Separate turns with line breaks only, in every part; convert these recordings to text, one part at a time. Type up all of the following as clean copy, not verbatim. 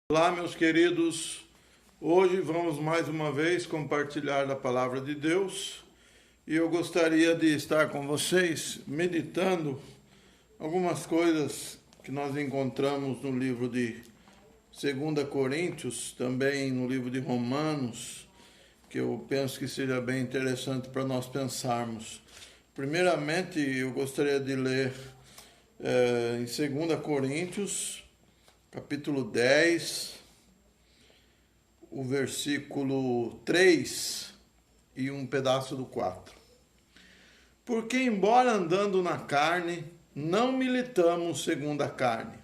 Olá, meus queridos. Hoje vamos mais uma vez compartilhar da palavra de Deus e eu gostaria de estar com vocês meditando algumas coisas que nós encontramos no livro de 2 Coríntios, também no livro de Romanos, que eu penso que seria bem interessante para nós pensarmos. Primeiramente, eu gostaria de ler em 2 Coríntios, capítulo 10, o versículo 3 e um pedaço do 4. Porque, embora andando na carne, não militamos segundo a carne.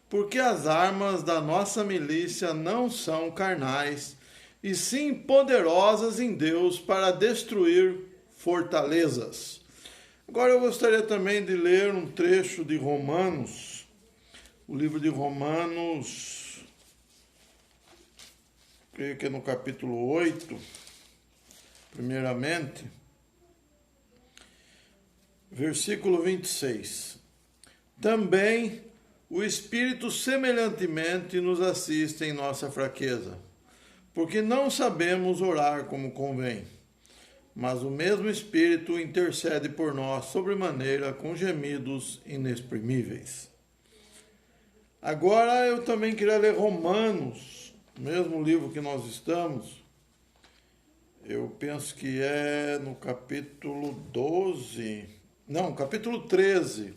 Porque as armas da nossa milícia não são carnais, e sim poderosas em Deus para destruir fortalezas. Agora eu gostaria também de ler um trecho de Romanos, o livro de Romanos, creio que é no capítulo 8, primeiramente, versículo 26. Também o Espírito semelhantemente nos assiste em nossa fraqueza, porque não sabemos orar como convém, mas o mesmo Espírito intercede por nós sobremaneira com gemidos inexprimíveis. Agora eu também queria ler Romanos, o mesmo livro que nós estamos. Eu penso que é no capítulo 12, não, capítulo 13.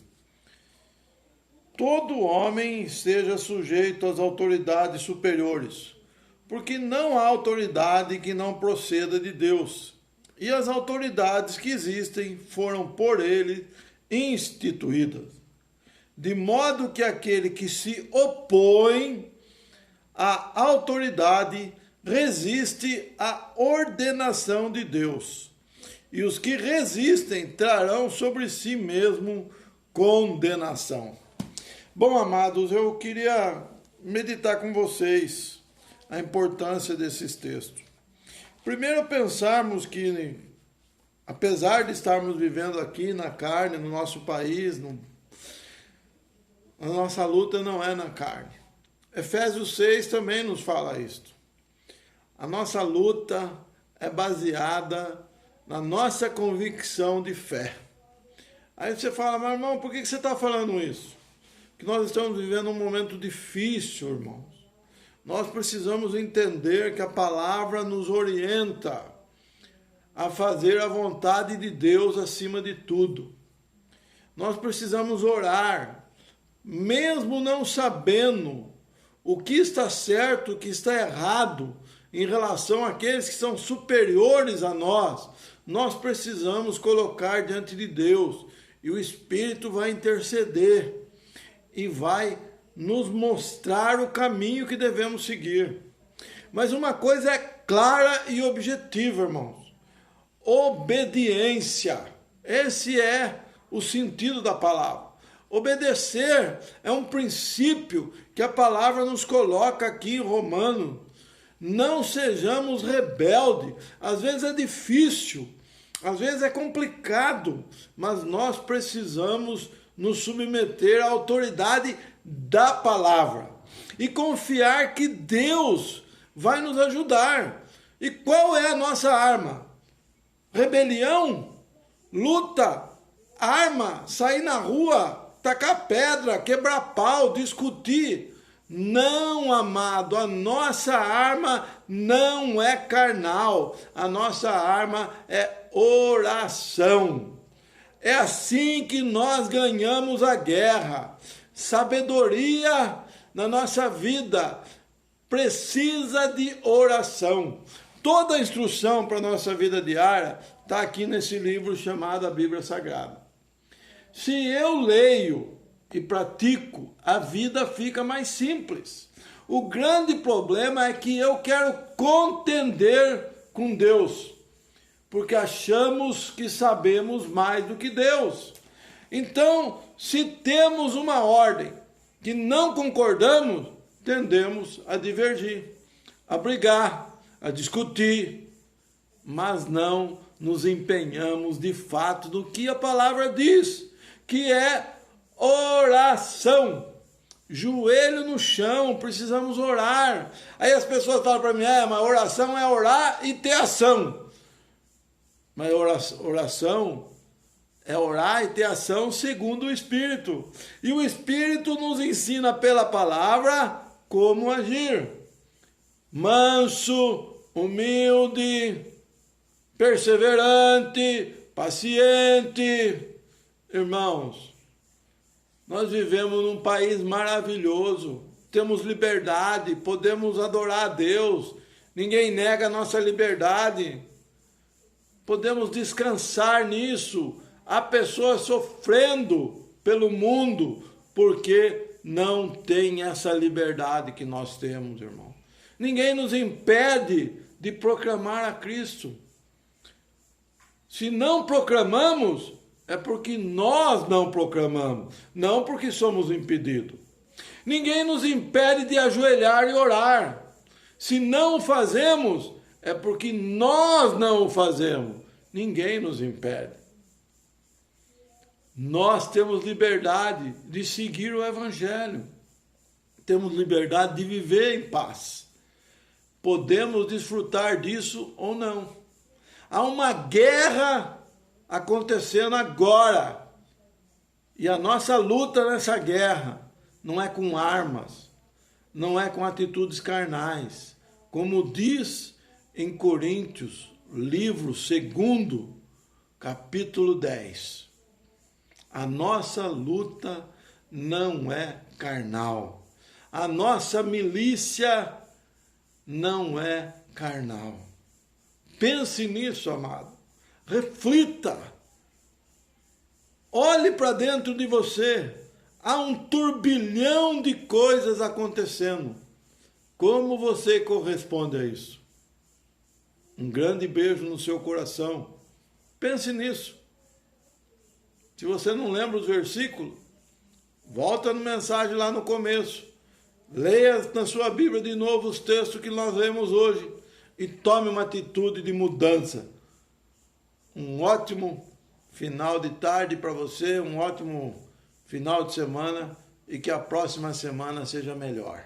Todo homem seja sujeito às autoridades superiores, porque não há autoridade que não proceda de Deus, e as autoridades que existem foram por ele instituídas. De modo que aquele que se opõe à autoridade resiste à ordenação de Deus. E os que resistem trarão sobre si mesmo condenação. Bom, amados, eu queria meditar com vocês a importância desses textos. Primeiro, pensarmos que, apesar de estarmos vivendo aqui na carne, no nosso país, a nossa luta não é na carne. Efésios 6 também nos fala isto. A nossa luta é baseada na nossa convicção de fé. Aí você fala, mas irmão, por que você está falando isso? Porque nós estamos vivendo um momento difícil, irmãos. Nós precisamos entender que a palavra nos orienta a fazer a vontade de Deus acima de tudo. Nós precisamos orar, mesmo não sabendo o que está certo, o que está errado em relação àqueles que são superiores a nós, nós precisamos colocar diante de Deus e o Espírito vai interceder e vai nos mostrar o caminho que devemos seguir. Mas uma coisa é clara e objetiva, irmãos: obediência. Esse é o sentido da palavra. Obedecer é um princípio que a palavra nos coloca aqui em Romanos. Não sejamos rebeldes. Às vezes é difícil, às vezes é complicado, mas nós precisamos nos submeter à autoridade da palavra e confiar que Deus vai nos ajudar. E qual é a nossa arma? Rebelião? Luta? Arma? Sair na rua? Tacar pedra, quebrar pau, discutir? Não, amado, a nossa arma não é carnal, a nossa arma é oração. É assim que nós ganhamos a guerra. Sabedoria na nossa vida precisa de oração. Toda a instrução para a nossa vida diária está aqui nesse livro chamado a Bíblia Sagrada. Se eu leio e pratico, a vida fica mais simples. O grande problema é que eu quero contender com Deus, porque achamos que sabemos mais do que Deus. Então, se temos uma ordem que não concordamos, tendemos a divergir, a brigar, a discutir, mas não nos empenhamos de fato no que a palavra diz, que é oração. joelho no chão, precisamos orar. Aí as pessoas falam para mim, mas oração é orar e ter ação. Mas oração é orar e ter ação segundo o Espírito. E o Espírito nos ensina pela palavra como agir. Manso, humilde, perseverante, paciente. Irmãos, nós vivemos num país maravilhoso, temos liberdade, podemos adorar a Deus, ninguém nega a nossa liberdade, podemos descansar nisso. Há pessoas sofrendo pelo mundo porque não tem essa liberdade que nós temos, irmão. Ninguém nos impede de proclamar a Cristo. Se não proclamamos, é porque nós não proclamamos, não porque somos impedidos. Ninguém nos impede de ajoelhar e orar. Se não o fazemos, é porque nós não o fazemos. Ninguém nos impede. Nós temos liberdade de seguir o Evangelho. Temos liberdade de viver em paz. Podemos desfrutar disso ou não. Há uma guerra acontecendo agora. E a nossa luta nessa guerra não é com armas, não é com atitudes carnais. Como diz em Coríntios, livro 2, capítulo 10. A nossa luta não é carnal. A nossa milícia não é carnal. Pense nisso, amado. Reflita. Olhe para dentro de você. Há um turbilhão de coisas acontecendo. Como você corresponde a isso? Um grande beijo no seu coração. Pense nisso. Se você não lembra os versículos, volta na mensagem lá no começo. Leia na sua Bíblia de novo os textos que nós lemos hoje e tome uma atitude de mudança. Um ótimo final de tarde para você, um ótimo final de semana e que a próxima semana seja melhor.